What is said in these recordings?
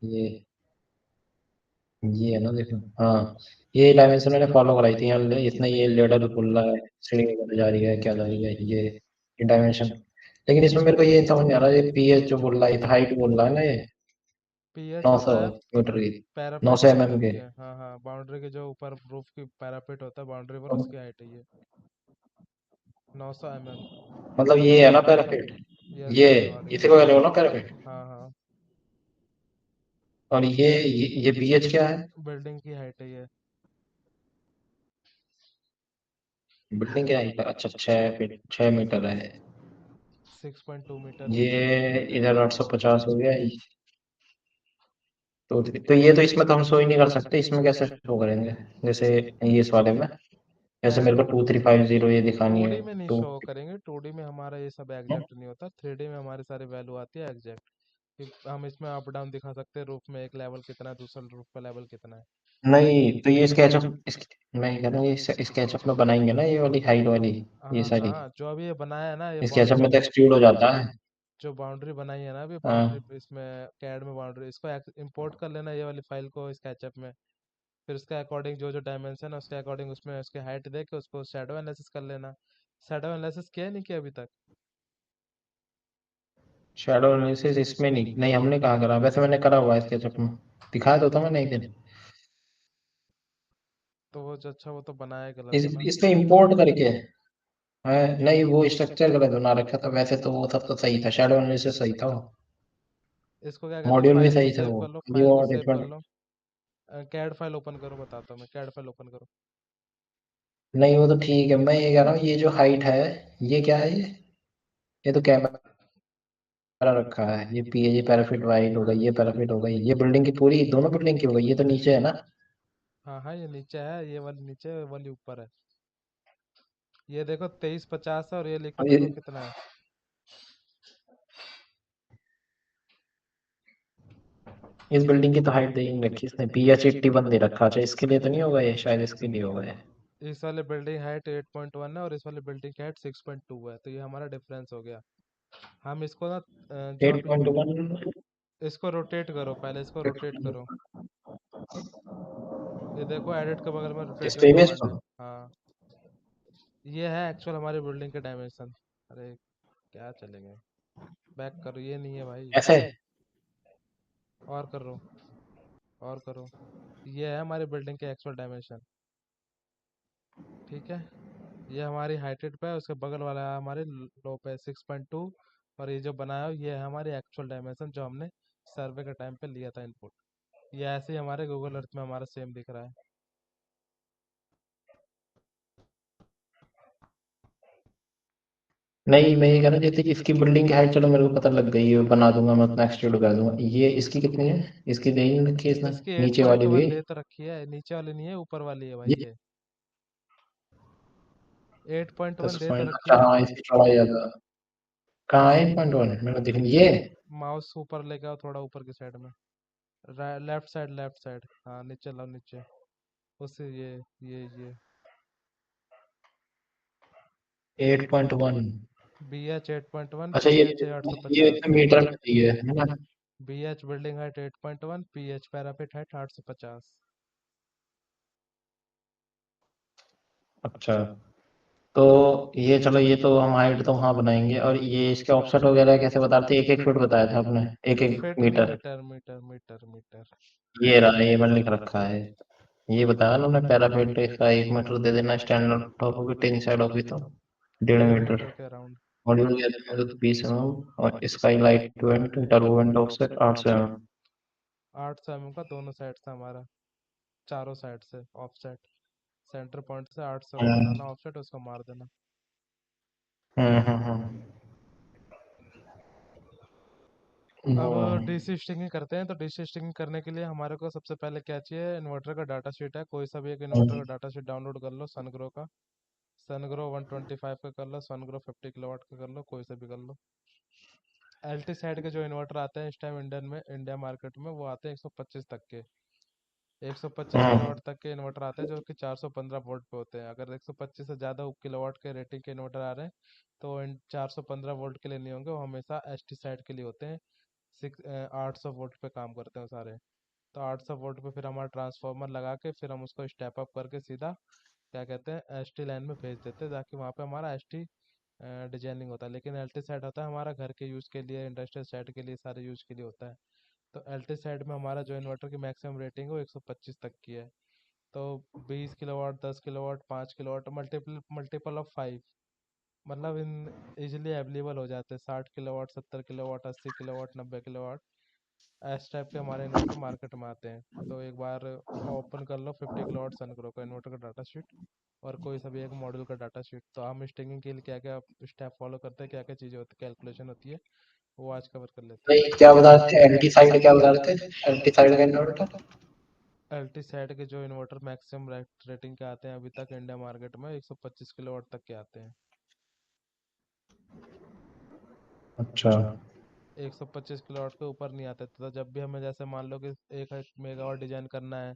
ये ये है ना, देखो। हाँ, ये डायमेंशन मैंने फॉलो कराई थी यहाँ। इसने ये लेडर बोल रहा है, सीढ़ी ऊपर जा रही है, क्या जा रही है, ये डायमेंशन। लेकिन इसमें मेरे को ये समझ नहीं आ रहा, ये पीएच जो बोल रहा है, हाइट बोल रहा है ना, ये पीएच 900 होता है मीटर की, नौ पैरापेट सौ एम हाइट एम के। होती है। हाँ हाँ, बाउंड्री के जो ऊपर रूफ की पैरापेट होता है बाउंड्री पर, तो उसकी हाइट है ये। 900 mm। मतलब ये है ना पैरापेट, यस ये यस, व्हाट इसी को यस कह रहे हो यस। ना पैरापेट। हाँ हाँ, और ये पीएच क्या है? बिल्डिंग की हाइट है ये। बिल्डिंग क्या है? अच्छा, 6 फीट 6 मीटर है। 6.2 मीटर। ये इधर 850 हो गया। तो ये तो इसमें तो हम शो ही नहीं कर सकते, इसमें कैसे शो करेंगे? जैसे ये इस वाले में, जैसे मेरे को 2350 ये दिखानी टू है। डी में नहीं टू शो करेंगे, 2D में हमारा ये सब एग्जैक्ट नहीं होता, 3D में हमारी सारी वैल्यू आती है एग्जैक्ट। हम इसमें अप डाउन दिखा सकते हैं, रूफ में एक लेवल कितना है, दूसरा रूफ का लेवल कितना है। नहीं, तो ये स्केचअप मैं कह रहा हूँ, ये स्केचअप में बनाएंगे ना, ये वाली हाइट वाली, ये हाँ सारी। हाँ, जो अभी ये बनाया है ना, ये स्केचअप में तो एक्सट्रूड हो जाता है। जो बाउंड्री बनाई है ना अभी, बाउंड्री हाँ, इसमें कैड में बाउंड्री, इसको इंपोर्ट कर लेना ये वाली फाइल को स्केचअप में। फिर उसके अकॉर्डिंग जो जो डायमेंशन है उसके अकॉर्डिंग उसमें उसकी हाइट दे के उसको शैडो एनालिसिस कर लेना। शैडो एनालिसिस किया है नहीं किया अभी तक? शैडो एनालिसिस इसमें नहीं, नहीं हमने कहाँ करा, वैसे मैंने करा हुआ है स्केचअप में। दिखाया तो था मैंने एक दिन। तो वो जो अच्छा, वो तो बनाया गलत है ना। इसमें इंपोर्ट करके है। नहीं, वो स्ट्रक्चर गलत बना रखा था, वैसे तो वो सब तो सही था, शैडो एनालिसिस सही था वो। इसको क्या कहते हैं, मॉड्यूल भी फाइल को सही थे सेव वो। कर लो, ये फाइल को और सेव कर डिफरेंट। लो। कैड फाइल ओपन करो, बताता हूँ मैं, कैड फाइल ओपन करो। नहीं, वो तो ठीक है, मैं ये कह रहा हूँ, ये जो हाइट है, ये क्या है? ये तो कैमरा रखा है। ये पैराफिट वाइड हो गई, ये पैराफिट हो गई, ये बिल्डिंग की पूरी, दोनों बिल्डिंग की हो गई, ये तो नीचे है ना। हाँ हाँ, ये नीचे है, ये वाली नीचे है, वाली ऊपर है। ये देखो 2350 है, और ये लिखो और देखो ये कितना है। इस बिल्डिंग की तो हाइट दे ही नहीं रखी इसने, PH 81 दे रखा। अच्छा, इसके लिए तो नहीं होगा ये, शायद इसके लिए होगा ये। इस वाले बिल्डिंग हाइट 8.1 है और इस वाले बिल्डिंग की हाइट 6.2 है, तो ये हमारा डिफरेंस हो गया। हम इसको ना जो एट अभी, पॉइंट वन इसको रोटेट करो, पहले इसको रोटेट करो। ये देखो एडिट के बगल में रोटेट इस का पे इमेज कमांड को। है। हाँ, ये है एक्चुअल हमारी बिल्डिंग के डायमेंशन। अरे क्या चलेंगे, बैक करो, ये नहीं है भाई। ऐसे। और करो, और करो। ये है हमारी बिल्डिंग के एक्चुअल डायमेंशन। ठीक है, ये हमारी हाइटेड पे है, उसके बगल वाला है हमारे लो पे 6.2। और ये जो बनाया हो ये है हमारी एक्चुअल डायमेंशन जो हमने सर्वे के टाइम पे लिया था इनपुट। ये ऐसे ही हमारे गूगल अर्थ में हमारा सेम दिख रहा है। नहीं, मैं ये कह रहा हूँ, जैसे कि इसकी बिल्डिंग की हाइट चलो मेरे को पता लग गई है, बना दूंगा मैं, अपना एक्सट्रूड कर दूंगा। ये इसकी कितनी है? इसकी दे ही नहीं रखी है इसने। इसकी नीचे वाली 8.1 भी। दे तो रखी है, नीचे वाली नहीं है, ऊपर वाली है भाई ये ये। 8.1 दस दे तो पॉइंट रखी अच्छा, है। हाँ, इसकी चौड़ाई ज्यादा। कहाँ है 8.1? मैंने दिख ये। माउस ऊपर लेके आओ, थोड़ा ऊपर की साइड में, लेफ्ट साइड, लेफ्ट साइड, हाँ नीचे लाओ, नीचे। उससे ये 8.1। BH 8.1, अच्छा, PH है ये 850। इतने मीटर में दी है ना? BH building height 8.1, PH parapet height 850। अच्छा, तो ये चलो, ये तो हम हाइट तो वहाँ बनाएंगे, और ये इसके ऑफसेट वगैरह कैसे बताते? एक एक फीट बताया था आपने, एक एक फिट नहीं, metre. Metre metre metre metre. ये रहा, ये मैंने लिख रखा है। ये बताया ना उन्होंने, पैरापेट इसका 1 मीटर दे देना, स्टैंडर्ड टॉप होगी, टेन साइड होगी तो 1.5 मीटर। 1.5 मीटर के अराउंड। मॉड्यूल के अंदर तो 20 mm, और sky light went turbo went offset 800 mm। 800 mm का दोनों साइड से हमारा, चारों साइड से ऑफसेट। सेंटर पॉइंट से 800 का हम्म बनाना ऑफसेट, उसको मार देना। हम्म। अब हम्म। डीसी स्टिंगिंग करते हैं, तो डीसी स्टिंगिंग करने के लिए हमारे को सबसे पहले क्या चाहिए, इन्वर्टर का डाटा शीट है, कोई सा भी एक इन्वर्टर का डाटा शीट डाउनलोड कर लो, सनग्रो का। सनग्रो 125 का कर लो, सनग्रो 50 किलोवाट का कर लो, कोई सा भी कर लो। एलटी साइड के जो इन्वर्टर आते हैं इस टाइम इंडियन में, इंडिया मार्केट में, वो आते हैं 125 तक के। 125 हम्म। किलोवाट तक के इन्वर्टर आते हैं जो कि 415 वोल्ट पे होते हैं। अगर 125 से ज़्यादा किलोवाट के रेटिंग के इन्वर्टर आ रहे हैं तो इन 415 वोल्ट के लिए नहीं होंगे, वो हमेशा एस टी साइड के लिए होते हैं। आठ सौ वोल्ट पे काम करते हैं सारे। तो 800 वोल्ट पे फिर हमारा ट्रांसफार्मर लगा के फिर हम उसको स्टेप अप करके सीधा क्या कहते हैं एस टी लाइन में भेज देते हैं, ताकि वहाँ पे हमारा एस टी डिजाइनिंग होता है। लेकिन एल टी साइड होता है हमारा घर के यूज़ के लिए, इंडस्ट्रियल साइड के लिए, सारे यूज़ के लिए होता है। तो एल टी साइड में हमारा जो इन्वर्टर की मैक्सिमम रेटिंग है वो 125 तक की है। तो 20 kilowatt, 10 kilowatt, 5 kilowatt, multiple multiple of 5, मतलब इन इजिली अवेलेबल हो जाते हैं। 60 किलोवाट, 70 किलोवाट, 80 किलोवाट, 90 किलोवाट, इस टाइप के हमारे इन्वर्टर मार्केट में आते हैं। तो एक बार ओपन कर लो 50 किलोवाट सनग्रो का इन्वर्टर का डाटा शीट, और कोई सा भी एक मॉड्यूल का डाटा शीट। तो हम स्टिंगिंग के लिए क्या क्या स्टेप फॉलो करते हैं, क्या क्या चीज़ें होती है, कैलकुलेशन होती है, वो आज कवर कर लेते हैं। भाई क्या बता रहे थे, एंटी साइड क्या बता रहे थे? एंटी साइड का इन्वर्टर। एल टी साइड के जो इन्वर्टर मैक्सिमम रेटिंग के आते हैं अभी तक इंडिया मार्केट में 125 किलोवाट तक के आते हैं। अच्छा। 125 किलोवाट के ऊपर नहीं आते। तो जब भी हमें जैसे मान लो कि 1 मेगावाट डिजाइन करना है,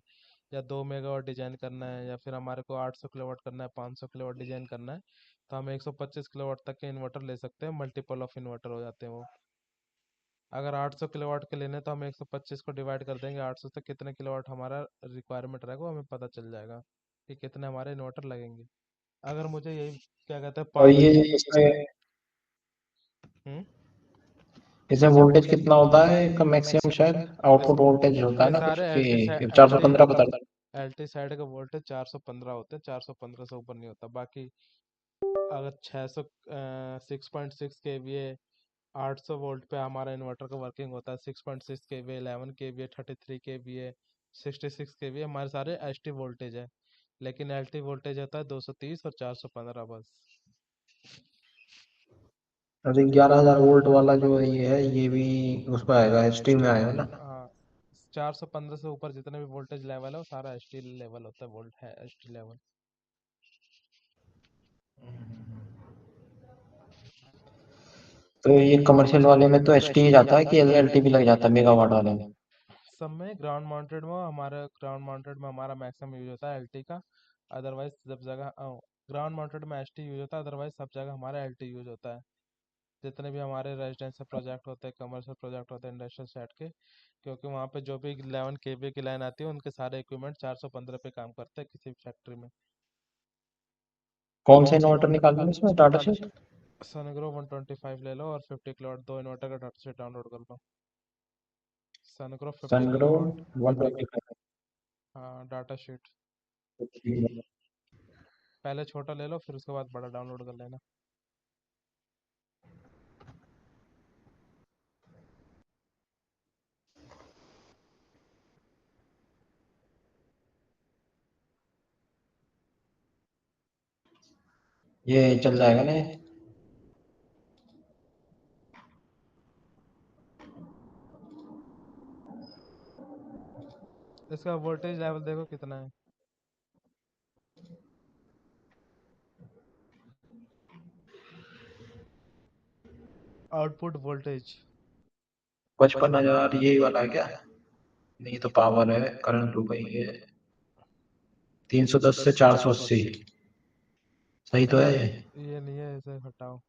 या 2 मेगावाट डिजाइन करना है, या फिर हमारे को 800 किलोवाट करना है, 500 किलोवाट डिजाइन करना है, तो हम 125 किलोवाट तक के इन्वर्टर ले सकते हैं। मल्टीपल ऑफ इन्वर्टर हो जाते हैं वो। अगर 800 किलोवाट के लेने तो हम 125 को डिवाइड कर देंगे 800 से, कितने किलोवाट हमारा रिक्वायरमेंट रहेगा वो हमें पता चल जाएगा कि कितने हमारे इन्वर्टर लगेंगे। अगर मुझे यही क्या कहते हैं और पाँच ये इसमें हम्म इसमें वोल्टेज कितना होता है का मैक्सिमम, शायद आउटपुट वोल्टेज होता है ये ना कुछ सारे कि 415 बता रहे एल टी साइड का वोल्टेज 415 होते हैं। 415 से ऊपर नहीं होता। बाकी अगर 600 6.6 के वी ए 800 वोल्ट पे हमारा इन्वर्टर का वर्किंग होता है। 6.6 के वी ए, 11 के वी ए, 33 के वी ए, 66 के वी ए, हमारे सारे एच टी वोल्टेज है। लेकिन एल टी वोल्टेज होता है 230 और 415 बस। अरे 11,000 वोल्ट वाला जो ये है ये भी उसमें आएगा, एचटी में आएगा ना? हाँ, 415 से ऊपर जितने भी वोल्टेज लेवल है वो सारा एच टी लेवल होता है, वोल्ट है एच टी लेवल। तो ये कमर्शियल वाले में तो एचटी जाता है कि एलएलटी भी लग जाता है मेगावाट वाले में? सब में ग्राउंड माउंटेड में हमारा ग्राउंड माउंटेड में हमारा मैक्सिमम यूज होता है एल टी का। अदरवाइज सब जगह ग्राउंड माउंटेड में एच टी यूज होता है, अदरवाइज सब जगह हमारा एल टी यूज होता है। जितने भी हमारे रेजिडेंशियल प्रोजेक्ट होते हैं, कमर्शियल प्रोजेक्ट होते हैं इंडस्ट्रियल साइड के, क्योंकि वहाँ पे जो भी 11 केवी की लाइन आती है उनके सारे इक्विपमेंट 415 पे काम करते हैं किसी भी फैक्ट्री में। कौन सा इन्वर्टर निकाल रहे हैं इसमें डाटा शीट? सनग्रो 125 ले लो और 50 किलोवाट दो इन्वर्टर का डाटा सेट डाउनलोड कर लो। सनग्रो 50 सनग्रो किलोवाट 125। हाँ डाटा शीट। पहले छोटा ले लो फिर उसके बाद बड़ा डाउनलोड कर लेना। ये चल जाएगा ना? इसका वोल्टेज लेवल देखो कितना है। आउटपुट वोल्टेज 55,000 यही वाला है क्या? नहीं तो पावर है, करंट रुपए ये 310 से 480। सही तो है ये? ये नहीं है, इसे हटाओ।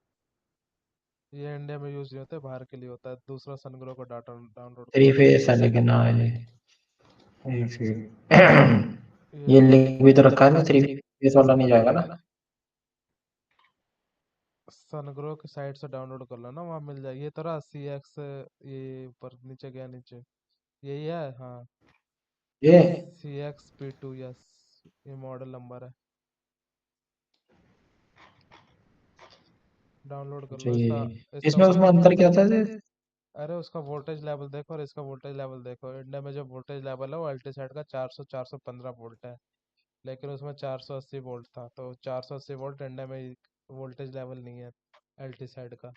ये इंडिया में यूज नहीं होता है, बाहर के लिए होता है। दूसरा सनग्रो का डाटा डाउनलोड थ्री करो। फेस है लेकिन, हाँ ये ये ये देखो लिंक भी तो रखा है ना, थ्री फेस वाला नहीं जाएगा ना? सनग्रो की साइट से डाउनलोड कर लो ना, वहाँ मिल जाएगी। ये तो रहा सी एक्स, ये ऊपर नीचे गया नीचे, यही है हाँ। ये सी एक्स पी टू, यस, ये मॉडल नंबर है। डाउनलोड कर लो इसका। चाहिए। इसका इसमें उसमें अंतर क्या था ये? अरे उसका वोल्टेज लेवल देखो और इसका वोल्टेज लेवल देखो। इंडिया में जो वोल्टेज लेवल है वो अल्टी साइड का 400 415 वोल्ट है। लेकिन उसमें 480 वोल्ट था, तो 480 वोल्ट इंडिया में वोल्टेज लेवल नहीं है एलटी साइड का।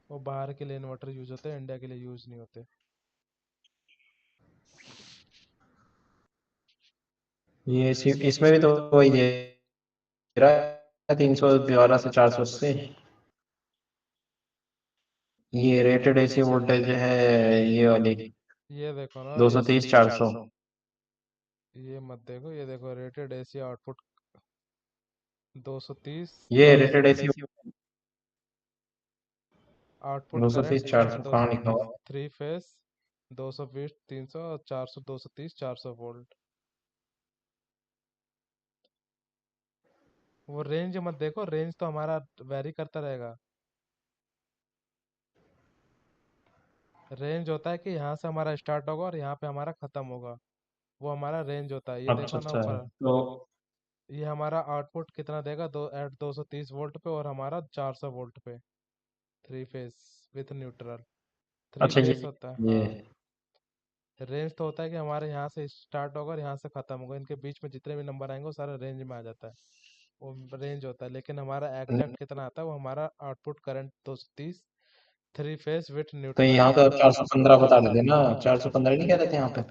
वो बाहर के लिए इन्वर्टर यूज होते हैं, इंडिया के लिए यूज नहीं होते। ये इसमें भी तो वही दे रहा है, 312 से 480। ये रेटेड एसी वोल्टेज है ये वाली, ये देखो ना, दो ये सौ तीस 400 ये मत देखो, ये देखो रेटेड एसी आउटपुट 230 ये और रेटेड एसी। आउटपुट 230 करंट 400 कहाँ लिखा हुआ? 3 फेस 220 300 और 400 230 400 वोल्ट। वो रेंज मत देखो, रेंज तो हमारा वेरी करता रहेगा। रेंज होता है कि यहाँ से हमारा स्टार्ट होगा और यहाँ पे हमारा खत्म होगा, वो हमारा रेंज होता है। ये अच्छा देखो ना अच्छा, ऊपर, तो ये हमारा आउटपुट कितना देगा, 230 वोल्ट पे और हमारा 400 वोल्ट पे। Three phase with neutral, three अच्छा फेस होता है ये हाँ। रेंज तो होता है कि हमारे यहाँ से स्टार्ट होगा और यहाँ से खत्म होगा, इनके बीच में जितने भी नंबर आएंगे वो सारा रेंज में आ जाता है, वो रेंज होता है। लेकिन हमारा एग्जैक्ट कितना आता है, वो हमारा output current 230, three phase with तो न्यूट्रल यहाँ ये तो आता है। 415 बता देते ना, 415 नहीं कह रहे थे यहाँ पे?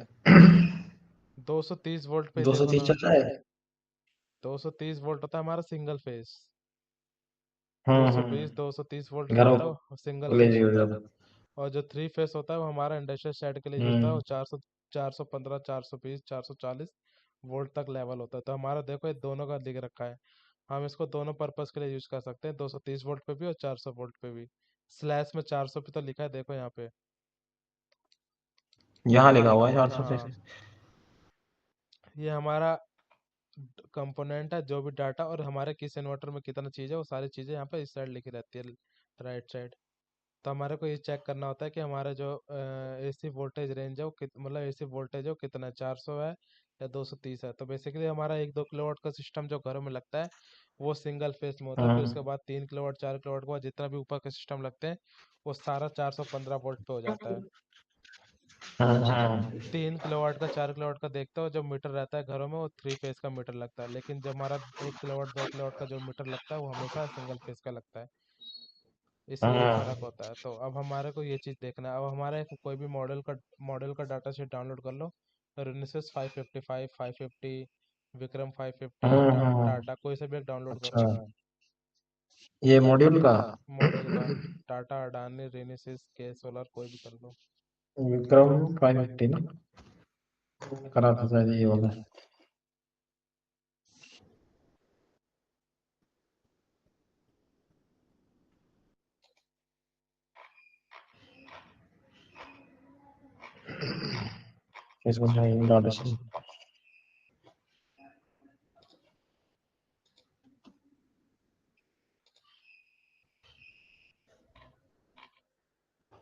230 वोल्ट पे देखो 230 ना, चल रहा है। 230 वोल्ट होता है हमारा सिंगल फेस। हम्म। 220 230 वोल्ट जो घरों होता है वो सिंगल को ले फेस जाइए होता है। उधर। और जो थ्री फेस होता है वो हमारा इंडस्ट्रियल साइड के लिए यूज होता है, वो हम्म। 415 420 440 वोल्ट तक लेवल होता है। तो हमारा देखो ये दोनों का दिख रखा है, हम इसको दोनों पर्पस के लिए यूज कर सकते हैं, 230 वोल्ट पे भी और 400 वोल्ट पे भी। स्लैश में 400 पे तो लिखा है, देखो यहाँ पे। यहाँ लिखा हुआ है 400 पे। हाँ, ये हमारा कंपोनेंट है, जो भी डाटा और हमारे किस इन्वर्टर में कितना चीज़ है वो सारी चीज़ें यहाँ पे इस साइड लिखी रहती है, राइट साइड। तो हमारे को ये चेक करना होता है कि हमारा जो एसी वोल्टेज रेंज है वो मतलब एसी वोल्टेज है वो कितना है, 400 है या 230 है। तो बेसिकली हमारा 1-2 किलोवाट का सिस्टम जो घरों में लगता है वो सिंगल फेस में होता है, फिर उसके हम्म बाद 3 किलोवाट 4 किलोवाट के बाद जितना भी ऊपर के सिस्टम लगते हैं वो सारा 415 वोल्ट पे हो जाता है। हम्म। 3 किलोवाट का 4 किलोवाट का देखते हो जो मीटर रहता है घरों में, वो थ्री फेस का मीटर लगता है, लेकिन जब हमारा 1 किलोवाट 2 किलोवाट का जो मीटर लगता है वो हमेशा सिंगल फेस का लगता है। इसलिए ये फर्क हम्म। होता है। तो अब हमारे को ये चीज़ देखना है, अब हमारा एक कोई भी मॉडल का डाटा सेट डाउनलोड कर लो। रेनिसस 555 550, विक्रम 550, टाटा कोई सा भी एक डाउनलोड करो। अच्छा, ये मॉड्यूल का मॉडल का टाटा अडानी रेनिसस के सोलर कोई भी कर लो। विक्रम 550 ना करा था शायद ये वाला। इसको चाहिए डाटा शीट।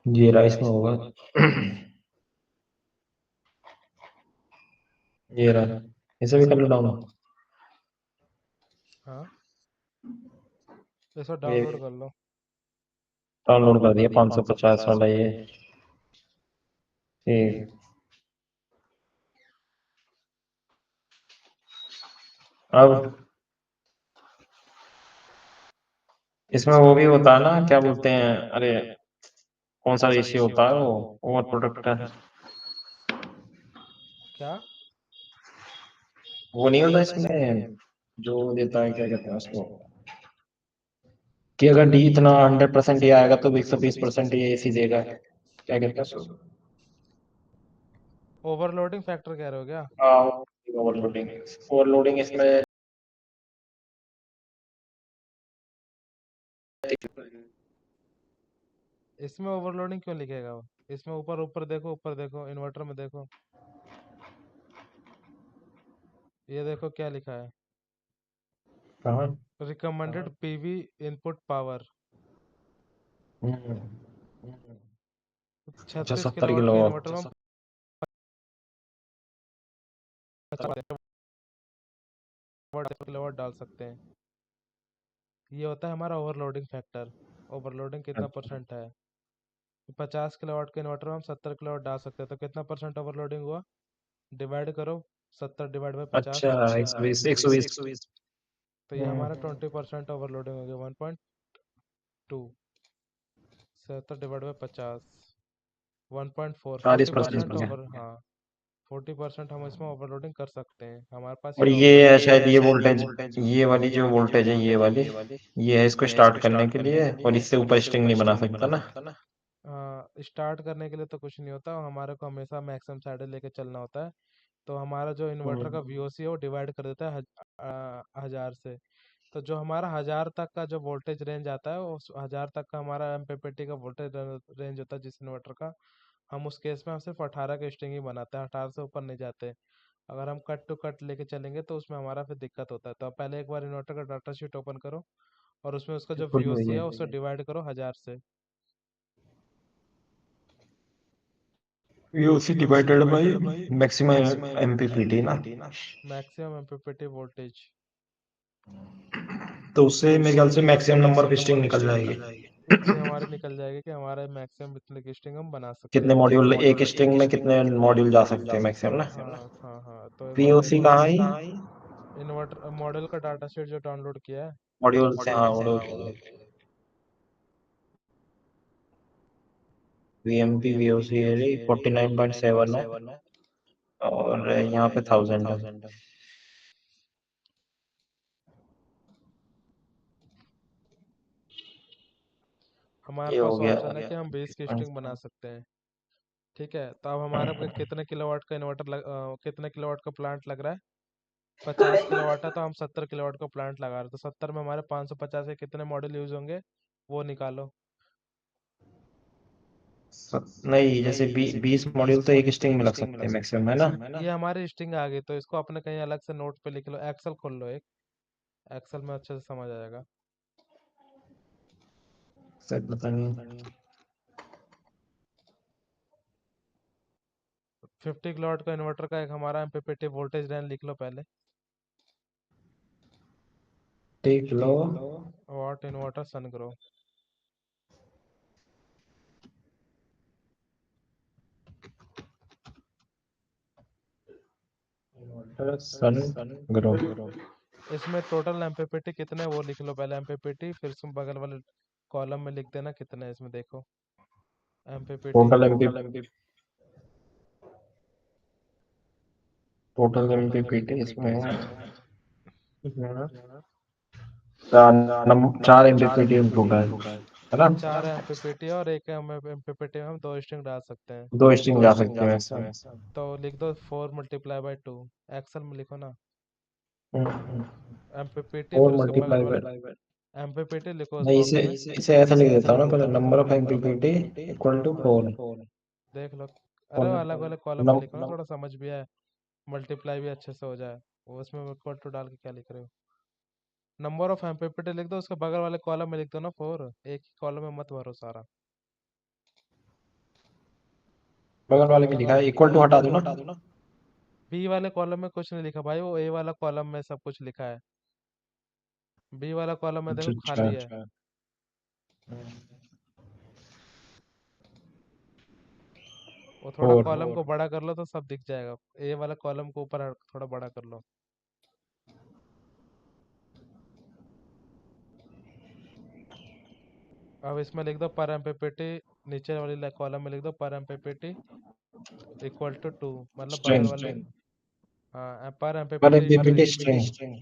ये राइस में होगा। ये रहा, इसे भी कर लो डाउन। हाँ, इसको ये डाउनलोड कर लो। डाउनलोड कर दिया 550 वाला ये। ठीक। अब इसमें वो भी होता है ना, क्या बोलते हैं, अरे कौन सा एसी होता है वो, ओवर प्रोटेक्ट है। क्या? वो नहीं होता इसमें, जो देता है क्या कहते हैं उसको, कि अगर डी इतना 100% ही आएगा तो 120% ये एसी देगा, क्या कहते हैं उसको? ओवरलोडिंग फैक्टर कह रहे हो क्या? हाँ, ओवरलोडिंग। ओवरलोडिंग इसमें इसमें ओवरलोडिंग क्यों लिखेगा वो? इसमें ऊपर ऊपर देखो, ऊपर देखो, इन्वर्टर में देखो, ये देखो क्या लिखा है, कहाँ? रिकमेंडेड पीवी इनपुट पावर हम्म, 36 70 किलोवाट किलो। के इन्वर्टर में 50 किलोवाट डाल सकते हैं। ये होता है हमारा ओवरलोडिंग फैक्टर। ओवरलोडिंग कितना परसेंट है, 50 किलोवाट के इन्वर्टर में हम 70 किलोवाट डाल सकते हैं, तो कितना परसेंट ओवरलोडिंग हुआ, डिवाइड करो, 70 डिवाइड बाई 50। अच्छा, 120 120। तो ये हमारा 20% ओवरलोडिंग हो गया, 1.2, 70 डिवाइड बाई 50, 1.4, चालीस फोर्टी परसेंट परसेंट हो गया। ओवर हाँ। 40% हम इसमें ओवरलोडिंग कर सकते हैं, हमारे पास और ये ये ऑप्शन है है। शायद ये वोल्टेज, ये वाली जो वोल्टेज है ये वाली, ये है इसको स्टार्ट करने के लिए, और इससे ऊपर स्ट्रिंग नहीं बना सकता ना। स्टार्ट करने के लिए तो कुछ नहीं होता, हमारे को हमेशा मैक्सिमम साइड लेके चलना होता है। तो हमारा जो इन्वर्टर का हम्म। वीओसी है वो डिवाइड कर देता है 1000 से। तो जो हमारा 1000 तक का जो वोल्टेज रेंज आता है, उस 1000 तक का हमारा एमपीपीटी का वोल्टेज रेंज होता है जिस इन्वर्टर का, हम उस केस में हम सिर्फ 18 के स्ट्रिंग ही बनाते हैं, 18 से ऊपर नहीं जाते। अगर हम कट टू कट लेके चलेंगे तो उसमें हमारा फिर दिक्कत होता है। तो आप पहले एक बार इन्वर्टर का डाटा शीट ओपन करो और उसमें उसका जो खुद वही वीओसी है। है उसे डिवाइड करो 1000 से। UC divided by maximum MPPT ना। Maximum MPPT voltage. तो उससे मेरे ख्याल से मैक्सिमम नंबर ऑफ स्ट्रिंग निकल जाएगी। उससे हमारे निकल जाएगा कि हमारा मैक्सिमम इतने की स्ट्रिंग हम बना सकते कितने हैं। मॉड्यूल एक स्ट्रिंग में कितने मॉड्यूल जा सकते हैं मैक्सिमम ना। हाँ हाँ हाँ, तो एक बार पीओसी देखो। कहाँ है? इन्वर्टर मॉडल का डाटा शीट जो डाउनलोड किया है। मॉड्यूल से, हाँ मॉड्यूल। वीएमपी वीओसी है जी 49.7 है और यहाँ पे 1000 है। हमारे ये हो पास गया। ऑप्शन है कि हम 20 की स्ट्रिंग बना सकते हैं। ठीक है, तो अब हमारे पे कितने किलोवाट का कितने किलोवाट का प्लांट लग रहा है? 50 किलोवाट है, तो हम 70 किलोवाट का प्लांट लगा रहे हैं, तो 70 में हमारे 550 के कितने मॉडल यूज होंगे वो निकालो। नहीं, जैसे 20 मॉड्यूल तो एक स्ट्रिंग में लग सकते हैं मैक्सिमम, है ना। ये हमारी स्ट्रिंग आ गई, तो इसको अपने कहीं अलग से नोट पे लिख लो, एक्सेल खोल लो एक। एक्सेल में अच्छे से समझ आएगा। सर पता नहीं। 50 किलोवाट का इन्वर्टर का एक हमारा एमपीपीटी वोल्टेज रेंज लिख लो पहले। देख लो। What inverter Sungrow. Sungrow. इसमें टोटल एमपीपीटी कितने वो लिख लो पहले, एमपीपीटी, फिर उसमें बगल वाले कॉलम में लिख देना कितने हैं इसमें, देखो एमपीपीटी। टोटल एमपीपीटी इसमें है। 4 एमपीपीटी टोटल है ना। 4 एमपीपीटी और एक एमपीपीटी में हम 2 स्ट्रिंग डाल सकते हैं। 2 स्ट्रिंग जा सकते हैं मैक्सिमम। तो लिख दो 4 × 2। एक्सेल में लिखो ना, एमपीपीटी और फिर उसके बगल मल्टीप्लाई वाले बाय। एमपीपीटी लिखो उस नहीं, बॉक्स इसे में। इसे ऐसा लिख देता हूँ ना, पहले number of MPPT equal to 4। देख लो। अरे अलग अलग कॉलम में लिखो ना, थोड़ा समझ भी आए, मल्टीप्लाई भी अच्छे से हो जाए। वो उसमें इक्वल टू डाल के क्या लिख रहे हो? नंबर ऑफ एमपीपीटी लिख दो, उसके बगल वाले कॉलम में लिख दो ना 4, एक ही कॉलम में मत भरो सारा। बगल वाले में लिखा है इक्वल टू, हटा दो ना। बी वाले कॉलम में कुछ नहीं लिखा भाई, वो ए वाला कॉलम में सब कुछ लिखा है। बी वाला कॉलम में देखो अच्छा खाली है। अच्छा। वो थोड़ा और कॉलम को बड़ा कर लो तो सब दिख जाएगा। ए वाला कॉलम को ऊपर थोड़ा बड़ा कर लो। अब इसमें लिख दो पर एमपीपीटी, नीचे वाली कॉलम में लिख दो पर एमपीपीटी इक्वल टू 2, मतलब बगल स्ट्रिंग। वाले। हाँ, पर पर एमपीपीटी एमपीपीटी स्ट्रिंग। स्ट्रिंग।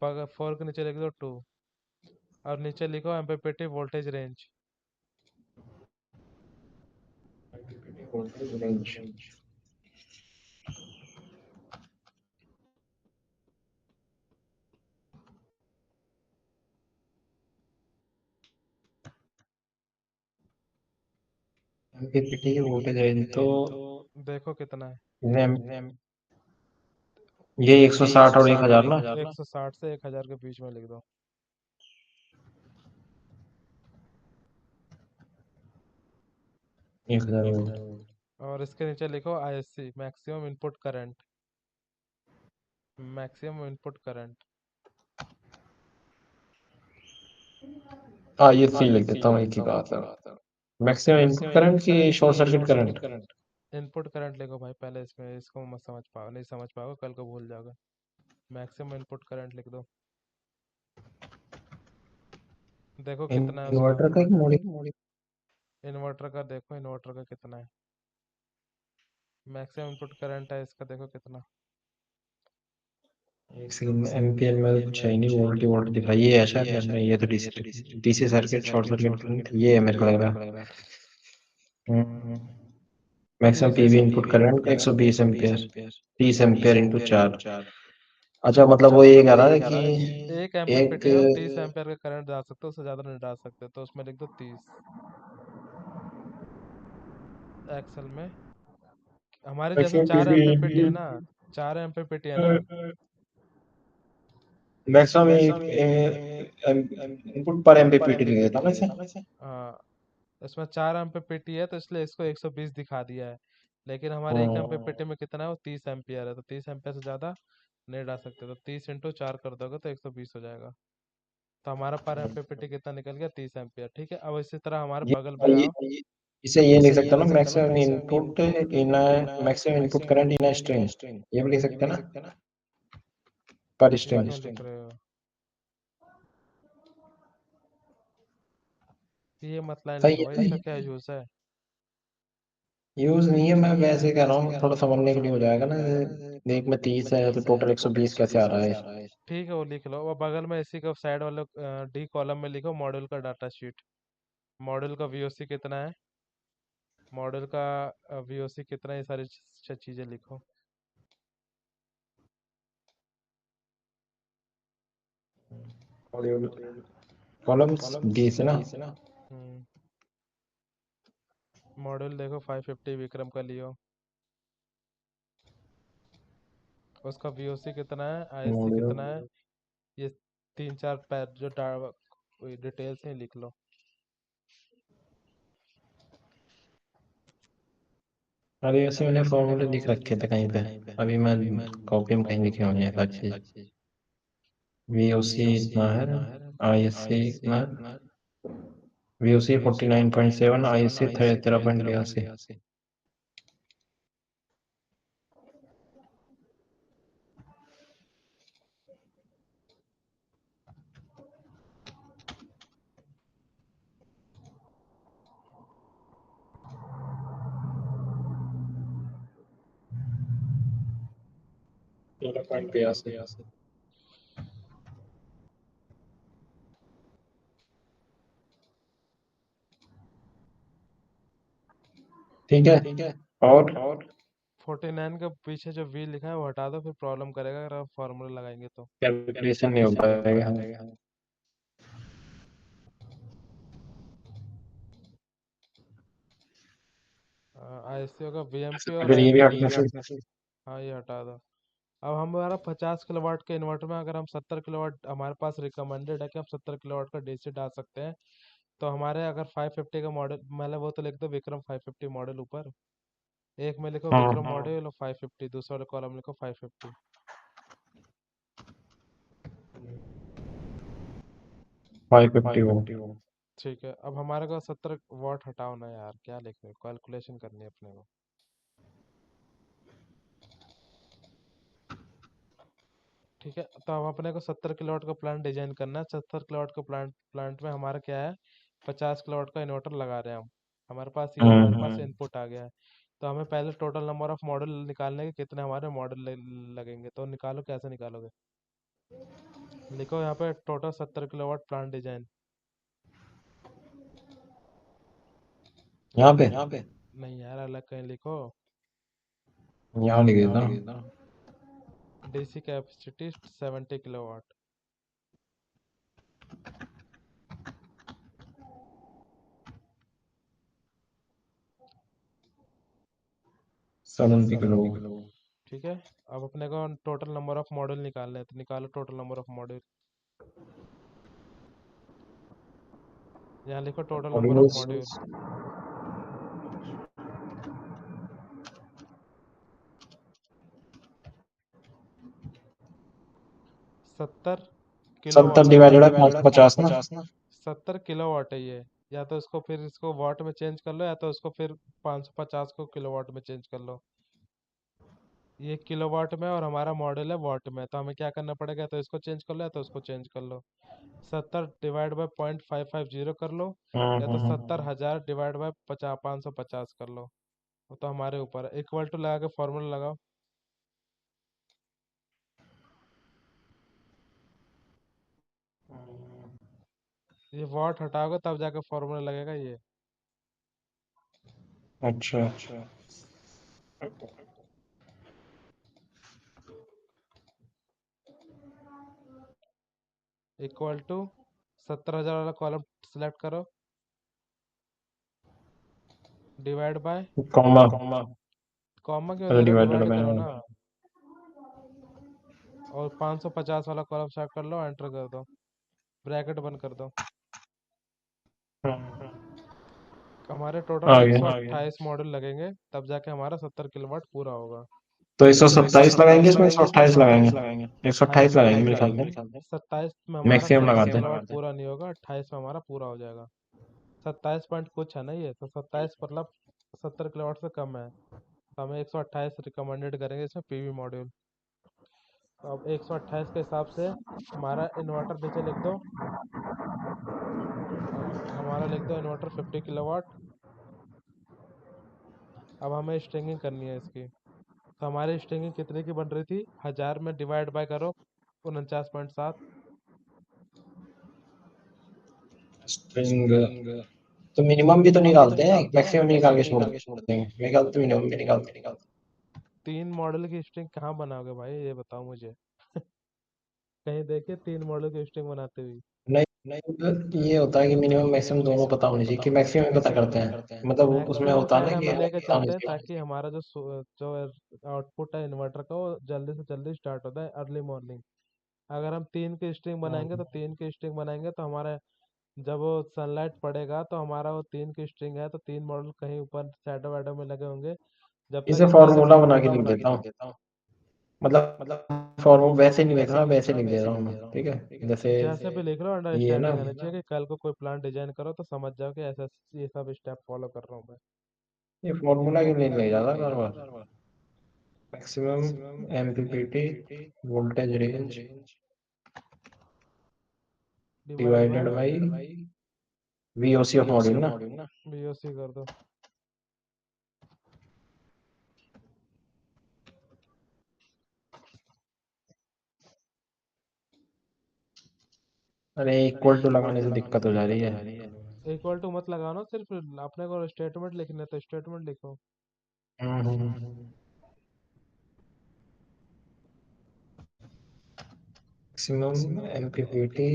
बगल 4 के नीचे लिख दो 2, और नीचे लिखो MPPT voltage range. Range. MPPT की वोल्टेज रेंज तो देखो कितना है। ने- ये 160 और 1000 ना। 160 से 1000 के बीच में लिख दो। 1000 और इसके नीचे लिखो ISC, maximum input current. Maximum input current. हाँ, ये सी लिख देता हूँ, एक ही बात है। मैक्सिमम इनपुट करंट की short circuit current. Input current लिखो भाई पहले, इसमें इसको मत समझ पाओ, नहीं समझ पाओगे कल को भूल जाओगे। मैक्सिमम इनपुट करंट लिख दो। देखो कितना है उसका। इन्वर्टर का एक मॉड्यूल। इन्वर्टर का देखो, इन्वर्टर का कितना है। मैक्सिमम इनपुट करंट है इसका, देखो कितना। एक सेकंड में एम्पियर में तो कुछ है ही नहीं, वोल्ट ही वोल्ट दिखा, ये है शायद, नहीं ये तो DC DC circuit short circuit current ये है मेरे को लग रहा है। मैक्सिमम डीसी पीवी से input current 120 ampere, 30 ampere into 4। अच्छा मतलब वो ये कह रहा है कि एक एमपीपीटी एक में हम 30 एम्पियर का करंट डाल सकते हो, उससे ज्यादा नहीं डाल सकते, तो उसमें लिख दो 30 एक्सल में। हमारे जैसे चार एमपीपीटी है ना, 4 एमपीपीटी है ना। मैक्सिमम इनपुट पर एमपीपीटी लिख देता हूँ इसे। हाँ, इसमें 4 एमपीपीटी है तो इसलिए इसको 120 दिखा दिया है। लेकिन हमारे एक हम्म, एमपीपीटी में कितना है, वो 30 एम्पियर है, तो 30 एम्पियर से ज्यादा नहीं डाल सकते, तो 30 × 4 कर दोगे तो 120 हो जाएगा। तो हमारा पर एमपीपीटी कितना निकल गया, 30 एम्पियर। ठीक है, अब इसी तरह हमारे ये बगल में आओ। इसे ये लिख सकता हूँ ना, maximum input in maximum input current in string, ये भी लिख सकते हैं ना, पर ये स्ट्रिंग। क्यों लिख रहे हो? ये मत लाइन सही लिखो भाई, है, इसका क्या यूज है। यूज नहीं है, मैं वैसे कह रहा हूँ थोड़ा समझने के लिए हो जाएगा ना। देख में 30 है तो टोटल 120 कैसे आ रहा है। ठीक है, वो लिख लो, वो बगल में इसी का साइड वाले डी कॉलम में लिखो मॉड्यूल का डाटा शीट। मॉड्यूल का वीओसी कितना है, मॉड्यूल का वीओसी कितना है, ये सारी चीजें लिखो। कॉलम्स डी से ना। हम्म मॉड्यूल देखो 550 विक्रम का लियो, उसका वीओसी कितना है, आईएससी मॉड्यूल, कितना है, ये 3 4 पैर जो डिटेल्स हैं लिख लो। अरे ऐसे मैंने फॉर्मूले लिख रखे थे कहीं पे, अभी मैं कॉपी में कहीं लिखे होंगे हर चीज। वीओसी इतना है, आईएससी इतना है, वीओसी 49.7, आईएससी 13.82। 13.82। ठीक है। और 49 के पीछे जो वी लिखा है वो हटा दो, फिर प्रॉब्लम करेगा अगर आप फॉर्मूला लगाएंगे तो। कैलकुलेशन नहीं हो पाएगा। आईएससी होगा वीएमपी और अगर ये भी हटना चाहिए। हाँ, ये हटा दो। अब हमारा 50 किलोवाट के इन्वर्टर में अगर हम 70 किलोवाट, हमारे पास रिकमेंडेड है कि हम 70 किलोवाट का डीसी डाल सकते हैं। तो हमारे अगर 550 का मॉडल, मतलब वो तो लिख दो विक्रम 550 मॉडल ऊपर। एक में लिखो विक्रम हाँ, मॉडल 550, दूसरे वाले कॉलम लिखो 550। 550 वो। ठीक है, अब हमारे को 70 वाट हटाओ ना यार, क्या लिख रहे हो, कैलकुलेशन करनी है अपने को। ठीक है, तो अब अपने को 70 किलोवाट का प्लांट डिजाइन करना है। 70 किलोवाट का प्लांट में हमारा क्या है, 50 किलोवाट का इन्वर्टर लगा रहे हैं हम। हमारे पास ये हमारे पास इनपुट आ गया है। तो हमें पहले टोटल नंबर ऑफ मॉडल निकालने के, कितने हमारे मॉडल लगेंगे, तो निकालो, कैसे निकालोगे। लिखो यहाँ पे टोटल 70 किलोवाट प्लांट डिजाइन। यहाँ पे, नहीं यार, अलग कहीं लिखो। यहाँ लिख देता हूँ। DC capacity 70 kilowatt. 70 किलो। ठीक है, अब अपने को टोटल नंबर ऑफ मॉडल निकालने हैं, तो निकालो टोटल नंबर ऑफ मॉडल। यहाँ लिखो total number of modules, module. 70 kilowatt 70 divided by 550 ना। 70 किलोवाट है ये। या तो इसको फिर इसको वाट में चेंज कर लो, या तो इसको फिर 550 को किलोवाट में चेंज कर लो। ये किलोवाट में और हमारा मॉडल है वाट में, तो हमें क्या करना पड़ेगा, या तो इसको चेंज कर लो या तो उसको चेंज कर लो। 70 डिवाइड बाय 0550 कर लो, या तो 70,000 डिवाइड बाय 550 कर लो। वो तो हमारे ऊपर है। इक्वल टू लगा के फॉर्मूला लगाओ। ये वाट हटाओगे तब जाके फॉर्मूला लगेगा ये। अच्छा, इक्वल टू 70,000 वाला कॉलम सिलेक्ट करो, डिवाइड बाय, कॉमा कॉमा क्यों दे रहे हो, डिवाइडेड डिवाइड बाय। करो ना। और 550 वाला कॉलम सेलेक्ट कर लो, एंटर कर दो, ब्रैकेट बंद कर दो। हमारे टोटल आ एक गया। सौ अट्ठाईस मॉड्यूल लगेंगे, तब जाके हमारा 70 किलोवाट पूरा होगा। तो 127 लगाएंगे, इसमें 128 लगाएंगे। 128 अट्ठाईस लगाएंगे मेरे लगाएंगे, ख्याल से। 27 में हमारा मैक्सिमम सत्तर लगाते हैं। किलोवाट पूरा नहीं होगा, 28 में हमारा पूरा हो जाएगा। 27 पॉइंट कुछ है ना ये, तो 27 मतलब 70 किलोवाट से कम है, तो हमें 128 रिकमेंडेड करेंगे इसमें पीवी मॉड्यूल। तो अब 128 के हिसाब से हमारा इन्वर्टर नीचे लिख दो, हमारा लिख दो इन्वर्टर 50 किलोवाट। अब हमें स्ट्रिंगिंग करनी है इसकी, तो हमारी स्ट्रिंगिंग कितने की बन रही थी, 1000 में डिवाइड बाय करो 49.7। स्ट्रिंग तो मिनिमम भी तो निकालते हैं, मैक्सिमम निकाल के छोड़ देंगे। मेरे ख्याल से मिनिमम भी निकालते हैं। 3 मॉडल की स्ट्रिंग कहाँ बनाओगे भाई, ये बताओ मुझे। कहीं देखे 3 मॉडल की स्ट्रिंग बनाते हुए। नहीं नहीं, ये होता है कि मिनिमम मैक्सिमम दोनों पता होनी चाहिए, कि मैक्सिमम पता करते हैं, मतलब उसमें मैक्सिमम होता है ना पहले कि हमें लेके पता होना चलते हैं, चाहिए। ताकि हमारा जो आउटपुट है इन्वर्टर का, वो जल्दी से जल्दी स्टार्ट होता है अर्ली मॉर्निंग। अगर हम 3 की स्ट्रिंग बनाएंगे, तो 3 की स्ट्रिंग बनाएंगे तो हमारे जब वो सनलाइट पड़ेगा, तो हमारा वो 3 की स्ट्रिंग है, तो 3 मॉडल कहीं ऊपर शैडो वैडो में लगे होंगे, जब तक इसे इन्वर्टर फॉर्मूला बना के लिख देता हूँ, मतलब फॉर्मूला वैसे नहीं लिख रहा, वैसे लिख दे रहा हूँ मैं, ठीक है। जैसे जैसे भी लिख लो, ये है ना, अंडरस्टैंडिंग आनी चाहिए कि कल को कोई प्लान डिजाइन करो तो समझ जाओ कि ऐसा ये सब स्टेप फॉलो कर रहा हूँ मैं। ये फॉर्मूला के लिए ले जाता बार बार। Maximum MPPT voltage range divide divided by by VOC of module ना। बीओसी कर दो। अरे इक्वल टू लगाने से दिक्कत हो जा रही है। इक्वल टू मत लगाना, सिर्फ अपने को स्टेटमेंट लिखना है तो स्टेटमेंट लिखो। Maximum MPPT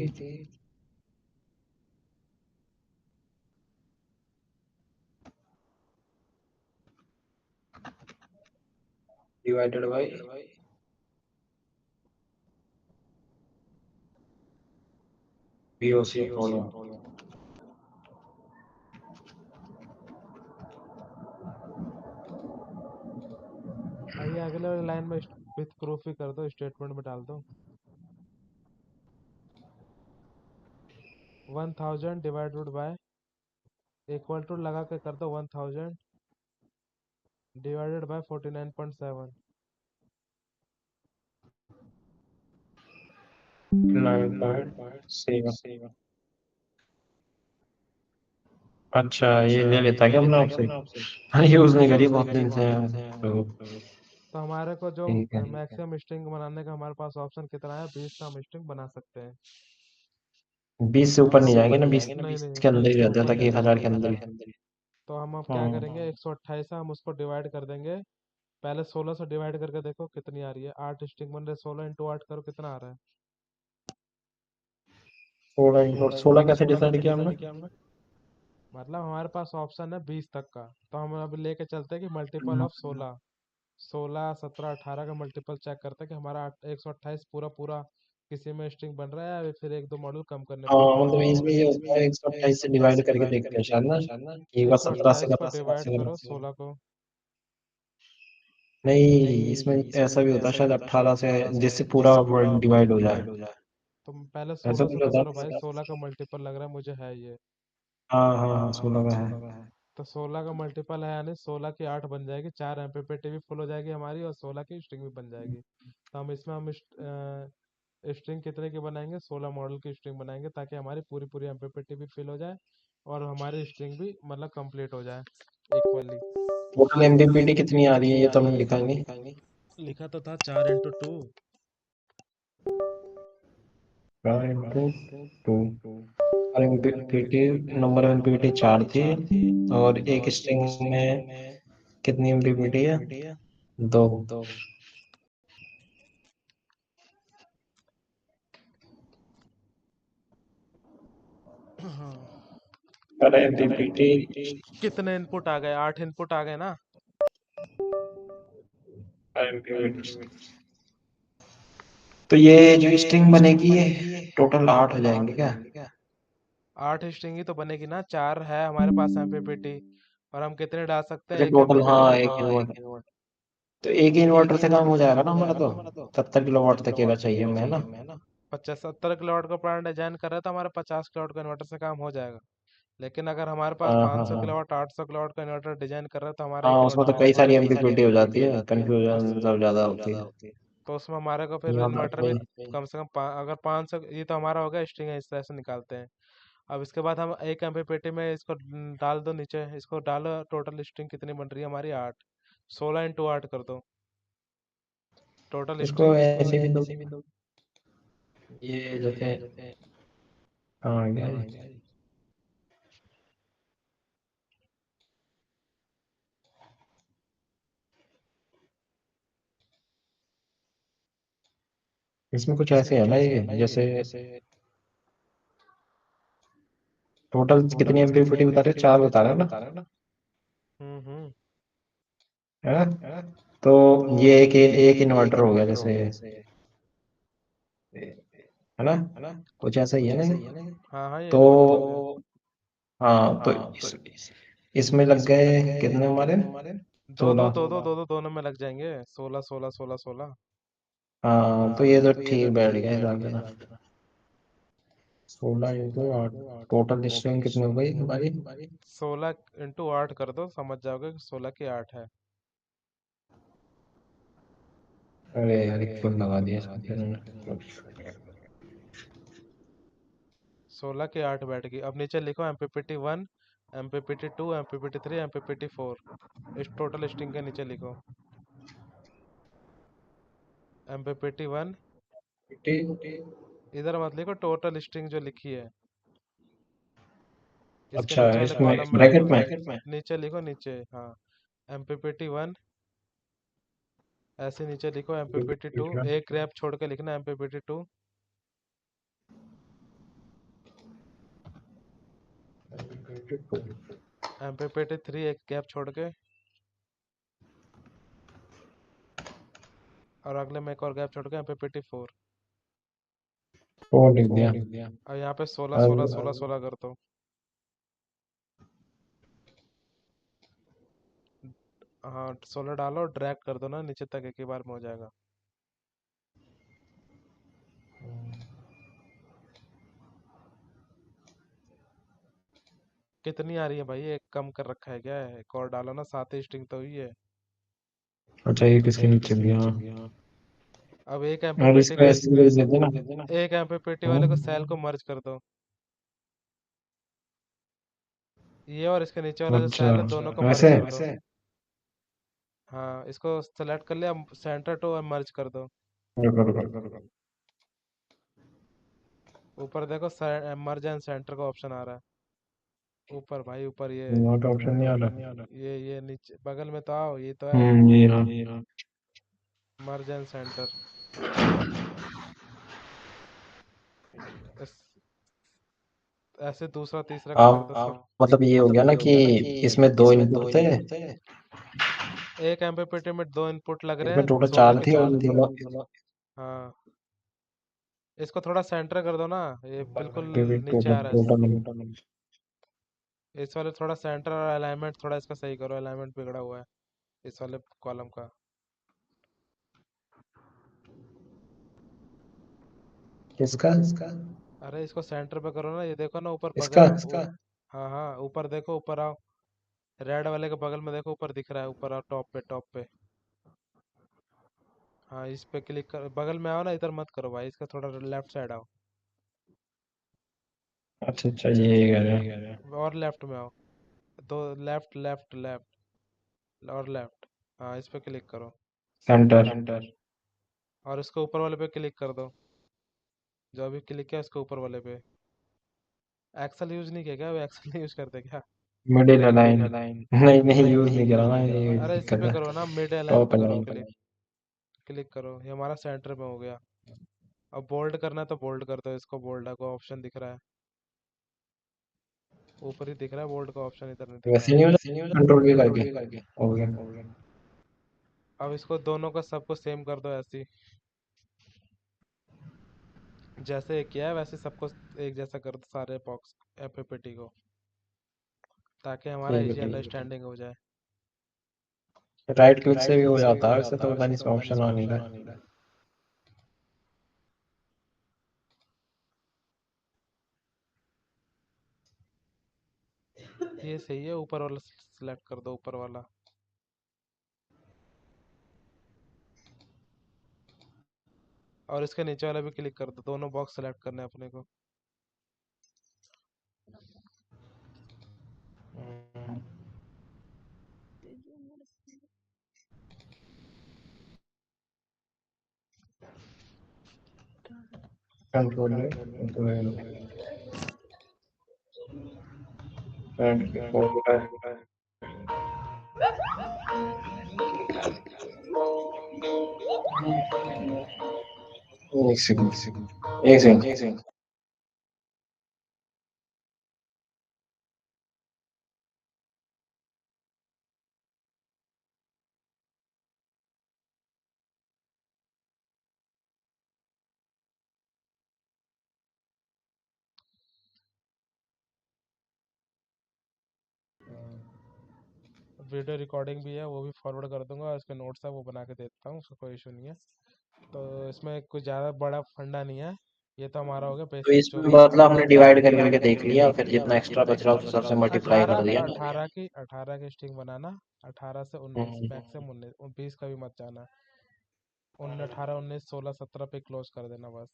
divided by VOC of module. आइए अगले वाली लाइन में विथ प्रूफ ही कर दो, स्टेटमेंट में डाल दो। 1000 डिवाइडेड बाय, इक्वल टू लगा के कर दो 1000 डिवाइडेड बाय 49.7। 9.7। अच्छा, ये ले लेता है क्या अपने आप से? हाँ, यूज नहीं करी बहुत दिन से तो। तो हमारे को जो ठीक है, मैक्सिमम स्ट्रिंग बनाने का हमारे पास ऑप्शन कितना है, 20 का हम स्ट्रिंग बना सकते हैं। 20 से ऊपर नहीं जाएंगे ना, 20 नहीं नहीं, के अंदर 20 ही से रहता है, ऊपर ताकि नहीं 1000 के जाएंगे। अंदर ही। तो हम अब क्या हाँ, करेंगे, 128 है, हम उसको डिवाइड कर देंगे। पहले 16 से डिवाइड करके देखो कितनी आ रही है, 8 स्ट्रिंग बन रहे, 16 इंटू 8 करो कितना आ रहा है। 16 कैसे डिसाइड किया हमने? मतलब हमारे पास ऑप्शन है 20 तक का, तो हम अभी लेके चलते हैं कि मल्टीपल ऑफ 16, 16 17 18 का मल्टीपल चेक करते हैं कि हमारा 128 पूरा पूरा किसी में स्ट्रिंग बन रहा है, या फिर एक दो मॉड्यूल कम करने हाँ, पड़ेंगे। मतलब इसमें ये होता है 128 से डिवाइड करके देखते हैं शायद ना, कि एक बार एक सौ 17 से अट्ठाईस को डिवाइड कर। करो 16 को। नहीं, इसमें ऐसा भी होता है शायद 18 से, जिससे पूरा वर्ड डिवाइड हो जाए। तो पहले ऐसा 16 से कुछ तो होता करो भाई, है। 16 का मल्टीपल लग रहा है मुझे है ये। हाँ हाँ हाँ, 16 का है। तो 16 का मल्टीपल है, यानी 16 की 8 बन जाएगी, 4 एमपीपीटी भी फुल हो जाएगी हमारी, और 16 की स्ट्रिंग भी बन जाएगी। तो हम इसमें हम स्ट्रिंग कितने की बनाएंगे, 16 मॉडल की स्ट्रिंग बनाएंगे, ताकि हमारी पूरी पूरी एमपीपीटी भी फिल हो जाए, और हमारी स्ट्रिंग भी मतलब कंप्लीट हो जाए इक्वली। टोटल एमबीपीटी कितनी आ रही है, ये तो हमने लिखा नहीं। लिखा तो था 4 इंटू 2। 4 into 2। और एमबीपीटी, नंबर ऑफ एमबीपीटी 4 थी, और एक स्ट्रिंग में कितनी एमबीपीटी है? 2। अरे पीपीटी। कितने इनपुट आ गए? 8 इनपुट आ गए ना? तो ये जो स्ट्रिंग बनेगी ये टोटल 8 हो जाएंगे क्या? 8 स्ट्रिंग ही तो बनेगी ना, 4 है हमारे पास एमपीपीटी। और हम कितने डाल सकते हैं? अच्छा एक टोटल, हाँ एमपीपीटी। एक इन्वर्टर। तो एक ही इन्वर्टर से काम हो जाएगा ना हमारा तो? 70 किलोवाट तक का चाहिए हमें, है ना? 50 70 किलोवाट का प्लान डिजाइन कर रहे तो हमारा 50 किलोवाट का इन्वर्टर से काम हो जाएगा। लेकिन अगर हमारे पास हाँ हाँ 500 हाँ। किलोवाट 800 किलोवाट का इन्वर्टर डिजाइन कर रहे हैं तो हमारा एक हाँ उसमें इन्वर्टर तो बहुत कई बड़ा सारी है। एमपीपीटी हो जाती है, तो कंफ्यूजन सब ज्यादा होती है। तो उसमें हमारे को फिर यहाँ तो इन्वर्टर भी अपनी। कम से कम अगर 500, ये तो हमारा हो गया स्ट्रिंग है, इस तरह से निकालते हैं। अब इसके बाद हम एक एमपीपीटी में इसको डाल दो नीचे, इसको डालो, टोटल स्ट्रिंग कितनी बन रही है हमारी? 8। 16 × 8 कर दो टोटल इसको स्ट्रिंग। ऐसे भी तो ये जैसे, हाँ क्या है? इसमें कुछ ऐसे है ना ये, जैसे टोटल कितनी एमपीपीटी बता रहे हो? 4 बता रहे हो ना? हम्म। है ना? तो ये एक इन्वर्टर हो गया जैसे, है ना? कुछ ऐसा ही है ना ये? हाँ हाँ, ये तो इन्वर्टर हो गया। हाँ तो इसमें लग गए कितने हमारे? दो दो 16। दो दो दो दो दोनों में लग जाएंगे, 16 16 16 16। हाँ तो ये तो ठीक बैठ गया हिसाब से ना। 16 × 8, टोटल स्ट्रिंग कितनी हो गई हमारी? 16 × 8 कर दो, समझ जाओगे कि 16 की 8 है। अरे यार इक्वल लगा दिया इसमें फिर मैंने। 16 की 8 बैठ गई। अब नीचे लिखो MPPT 1, MPPT 2, MPPT 3, MPPT 4। इस टोटल स्ट्रिंग के नीचे लिखो MPPT 1। इधर मत लिखो, टोटल स्ट्रिंग जो लिखी है इसके अच्छा नीचे वाले इसमें कॉलम में ब्रैकेट लिखो। में। नीचे लिखो, नीचे, हाँ। MPPT 1, ऐसे नीचे लिखो MPPT 2। एक ग्रैप छोड़ के लिखना MPPT 2। MPPT 3 एक गैप छोड़ के, और अगले में एक और गैप छोड़ के MPPT 4। और लिख दिया। और यहाँ पे 16 16 16 अब 16 कर दो। हाँ, 16 डालो, ड्रैग कर दो ना नीचे तक, एक ही बार में हो जाएगा। कितनी आ रही है भाई? एक कम कर रखा है क्या? एक और डालो ना, 7 ही स्ट्रिंग तो हुई है। अच्छा ये किसके नीचे भी, हाँ। अब एक और एमपीपीटी इसको को, ऐसे भी दे देना। एक एमपीपीटी वाले को सेल को हाँ। मर्ज कर दो। ये और इसके नीचे वाला जो अच्छा सेल है, दोनों को मर्ज वैसे। कर दो। हाँ, इसको सेलेक्ट कर लिया, सेंटर टू मर्ज कर दो। रुको रुको। ऊपर देखो, मर्ज एंड सेंटर का ऑप्शन आ रहा है ऊपर भाई, ऊपर ये। नोट ऑप्शन नहीं आ रहा। ये नीचे बगल में तो आओ, ये तो है ये हाँ। मर्ज एंड सेंटर। इस ऐसे दूसरा तीसरा का कर आप दो सब। मतलब ये हो गया ना कि इसमें 2 इनपुट थे, एक एमपीपीटी में 2 इनपुट लग रहे इसमें हैं, टोटल 16 4 के थी और 4। दोनों हाँ, इसको थोड़ा सेंटर कर दो ना, ये बिल्कुल नीचे आ टोटल रहा है। टोटल। इस वाले थोड़ा सेंटर और अलाइनमेंट थोड़ा इसका सही करो, अलाइनमेंट बिगड़ा हुआ है इस वाले कॉलम का। किसका? अरे इसको सेंटर पे करो ना, ये देखो ना ऊपर बगल इसका। में हाँ हाँ, ऊपर देखो, ऊपर आओ। रेड वाले के बगल में देखो, ऊपर दिख रहा है, ऊपर आओ, टॉप पे, टॉप पे। हाँ, इस पे क्लिक कर, बगल में आओ ना, इधर मत करो भाई, इसका थोड़ा लेफ्ट साइड आओ। अच्छा अच्छा ये कह रहे हो। और लेफ्ट में आओ, दो, लेफ्ट लेफ्ट लेफ्ट और लेफ्ट। हाँ, इस पे क्लिक करो सेंटर। और इसको ऊपर वाले पे क्लिक कर दो। जो अभी क्लिक किया उसके ऊपर वाले पे। एक्सेल यूज नहीं किया क्या? वो एक्सेल नहीं यूज करते क्या? Middle align. नहीं नहीं यूज नहीं करा ना, ये अरे इसी दिक्कत पे है। करो ना, मिड अलाइन टॉप पे करो, अलाइन। क्लिक। क्लिक करो, ये हमारा सेंटर में हो गया। अब बोल्ड करना है तो बोल्ड कर दो इसको, बोल्ड का ऑप्शन दिख रहा है। ऊपर ही दिख रहा है, बोल्ट का ऑप्शन इधर नहीं दिख वैसे रहा। नहीं हो जाता कंट्रोल भी करके? हो गया। अब इसको दोनों को सबको सेम कर दो ऐसे ही। जैसे किया है वैसे सबको एक जैसा कर दो सारे बॉक्स एफपीटी को, ताकि हमारा ठीक है इजी ठीक अंडरस्टैंडिंग हो जाए। है। राइट क्लिक से भी हो जाता है वैसे, तो पता नहीं इसमें ऑप्शन आ नहीं रहा है। ये सही है, ऊपर वाला सिलेक्ट कर दो, ऊपर वाला। और इसके नीचे वाला भी क्लिक कर दो, दोनों बॉक्स सेलेक्ट करने हैं अपने को। कंट्रोल है, कंट्रोल है, फ्रंट हो रहा है। एक सेकंड, एक सेकंड। वीडियो रिकॉर्डिंग भी है, वो भी फॉरवर्ड कर दूंगा, और इसके नोट्स है वो बना के देता हूँ, उसका कोई इशू नहीं है। तो इसमें कुछ ज़्यादा बड़ा फंडा नहीं है। ये तो हमारा हो गया तो बेसिक जो इसमें मतलब हमने डिवाइड कर करके देख लिया, फिर जितना एक्स्ट्रा बच रहा उस हिसाब से मल्टीप्लाई अठारह कर दिया ना। अठारह की स्ट्रिंग बनाना। 18 से 19, हम्म, मैक्सिमम 19, 20 का भी मत जाना। 18, 19, 16, 17 पे क्लोज कर देना बस।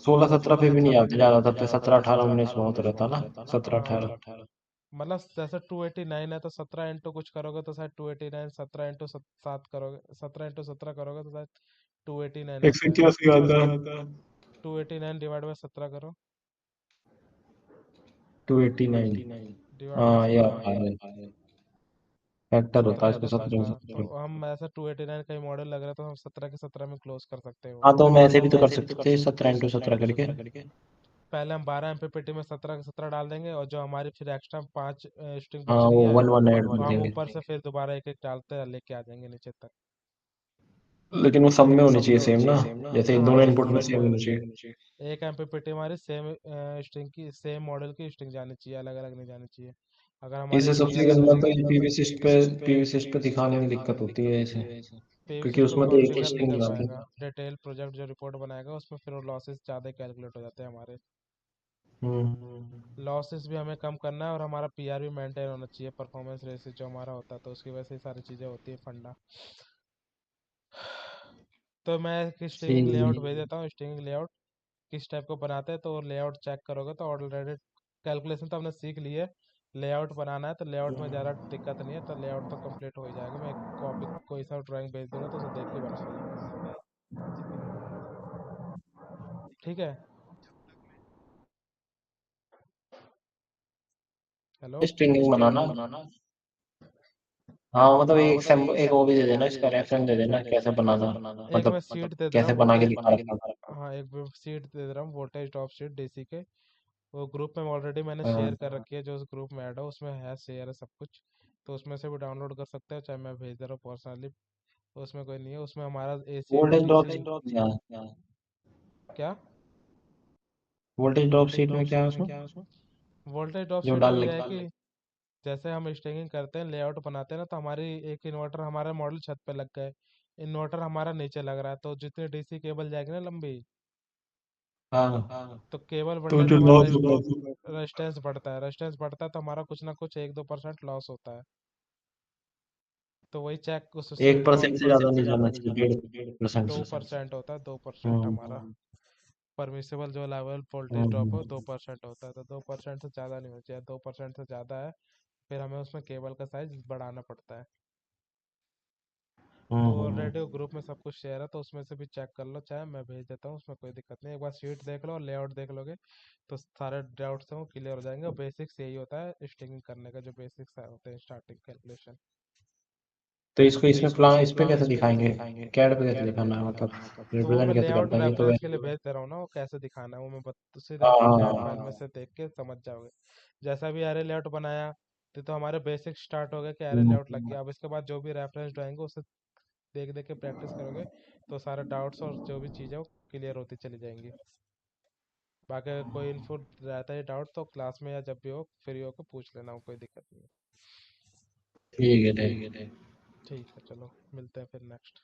16-17 पे भी नहीं आते ज्यादा, तब पे 17-18-19 में होता रहता ना, 17-18। मतलब जैसे 289 है तो 17 इंटू कुछ करोगे तो शायद 289, 17 इंटू 7 करोगे, 17 इंटू 17 करोगे तो शायद 289 एक सौ आता है। इक्यासी आता है। 289 डिवाइड बाय 17 करो। 289। डिवाइड बाय हाँ ये 17 आता है, फैक्टर होता है 17 इसको 17 में हाँ, तो 17। हम ऐसा 289 का ही मॉडल लग रहा है तो हम 17 के 17 में क्लोज कर सकते हैं वो। हाँ तो हम ऐसे भी तो कर सकते थे 17x17 करके। पहले हम 12 एमपीपीटी में 17 के 17 डाल देंगे, और जो हमारी फिर एक्स्ट्रा 5 स्ट्रिंग हाँ बच रही वो है, 1 1 ऐड वो कर हम देंगे। ऊपर से फिर दोबारा एक एक डालते लेके आ जाएंगे नीचे तक। लेकिन वो सब में होनी चाहिए सेम ना, जैसे हाँ दोनों एक इनपुट में सेम होनी चाहिए। एक एमपीपीटी हमारी सेम स्ट्रिंग की, सेम मॉडल की स्ट्रिंग जानी चाहिए, अलग अलग नहीं जानी चाहिए। अगर हमारी इसे स्ट्रिंग सबसे अलग गंदा तो होगी। ये पीवी सिस्ट पे दिखाने में दिक्कत होती है ऐसे, क्योंकि पेविसिस पे उसमें तो एक ही कॉन्फ़िगर नहीं स्ट्रिंग कर जाती पाएगा, डिटेल प्रोजेक्ट जो रिपोर्ट बनाएगा उसमें फिर वो लॉसेस ज़्यादा कैलकुलेट हो जाते हैं हमारे। है। लॉसेस भी हमें कम करना है, और हमारा पीआर भी मेंटेन होना चाहिए, परफॉर्मेंस रेसिस जो हमारा होता है, तो उसकी वजह से ये सारी चीज़ें होती है फंडा। तो मैं एक स्ट्रिंगिंग लेआउट ठीक भेज देता हूँ। स्ट्रिंगिंग लेआउट किस टाइप को बनाते हैं, तो लेआउट चेक करोगे तो ऑलरेडी कैलकुलेशन तो हमने सीख ली है। लेआउट बनाना है तो लेआउट में ज़्यादा दिक्कत नहीं है, तो लेआउट तो कंप्लीट हो ही जाएगा। मैं कॉपी कोई सा ड्राइंग भेज दूंगा तो उसे देख के बना लेना बस। ठीक है। हेलो। है स्ट्रिंगिंग बनाना। हाँ मतलब एक सैम्पल, एक वो भी दे देना, इसका रेफरेंस दे देना कैसे बनाना, एक मतलब मैं सीट दे दे रहा कैसे हूँ बना के वोल्टेज। दिखा रखा था। हाँ एक सीट दे रहा हूँ, वोल्टेज ड्रॉप शीट डीसी के। वो ग्रुप में ऑलरेडी मैंने शेयर हाँ कर रखी है, जो उस ग्रुप में ऐड हो उसमें है, शेयर है सब कुछ। तो उसमें से भी डाउनलोड कर सकते हो, चाहे मैं भेज दे रहा हूँ पर्सनली। तो उसमें कोई नहीं है, उसमें हमारा एसी वोल्टेज ड्रॉप डीसी। क्या? वोल्टेज ड्रॉप सीट में क्या है उसमें वोल्टेज ड्रॉप जो शीट में डाल ये है रखी कि जैसे हम स्टेगिंग करते हैं, लेआउट बनाते हैं ना, तो हमारी एक इन्वर्टर, हमारा मॉडल छत पे लग गए, इन्वर्टर हमारा नीचे लग रहा है, तो जितनी डीसी केबल जाएगी ना लंबी, है? हाँ तो केबल तो बढ़ने से जो हमारा लॉस होगा तो रेजिस्टेंस बढ़ता है, रेजिस्टेंस बढ़ता है तो हमारा कुछ ना कुछ 1-2% लॉस होता है। तो वही चेक उस सीट को। 1% से ज्यादा नहीं जाना चाहिए, 1.5% दो से। परसेंट होता है, 2% हमारा हम्म परमिसेबल जो लेवल वोल्टेज ड्रॉप हो हम्म 2% होता है, तो 2% से ज़्यादा नहीं होना चाहिए। 2% से ज़्यादा है फिर हमें उसमें केबल का साइज बढ़ाना पड़ता है। तो हम्म। ऑलरेडी ग्रुप में सब कुछ शेयर है, तो उसमें से भी चेक कर लो, चाहे मैं भेज देता हूँ, उसमें कोई दिक्कत नहीं। एक बार शीट देख लो और लेआउट देख लोगे तो सारे डाउट्स हैं वो क्लियर हो जाएंगे। बेसिक्स यही होता है स्टिंगिंग करने का, जो बेसिक्स होते हैं स्टार्टिंग कैलकुलेशन। तो इसको इसमें प्लान इस पे कैसे दिखाएंगे? कैड पे कैसे दिखाना है, मतलब तो वो रिप्रेजेंट मैं कैसे लेआउट करना है, ये तो रेफरेंस के लिए वैसे। भेज दे रहा हूँ ना, वो कैसे दिखाना है वो मैं सीधे हाँ आपको कैड फाइल में हाँ। से देख के समझ जाओगे। जैसा भी एरे लेआउट बनाया तो हमारे बेसिक स्टार्ट हो गया कि एरे लेआउट लग हम्म, गया। अब इसके बाद जो भी रेफरेंस आएंगे उसे देख देख के प्रैक्टिस करोगे तो सारे डाउट्स और जो भी चीज़ें वो क्लियर होती चली जाएंगी। बाकी अगर कोई इन्फो रहता है डाउट तो क्लास में या जब भी हो फ्री होकर पूछ लेना, कोई दिक्कत नहीं है। ठीक है, ठीक। ठीक है, चलो मिलते हैं फिर नेक्स्ट।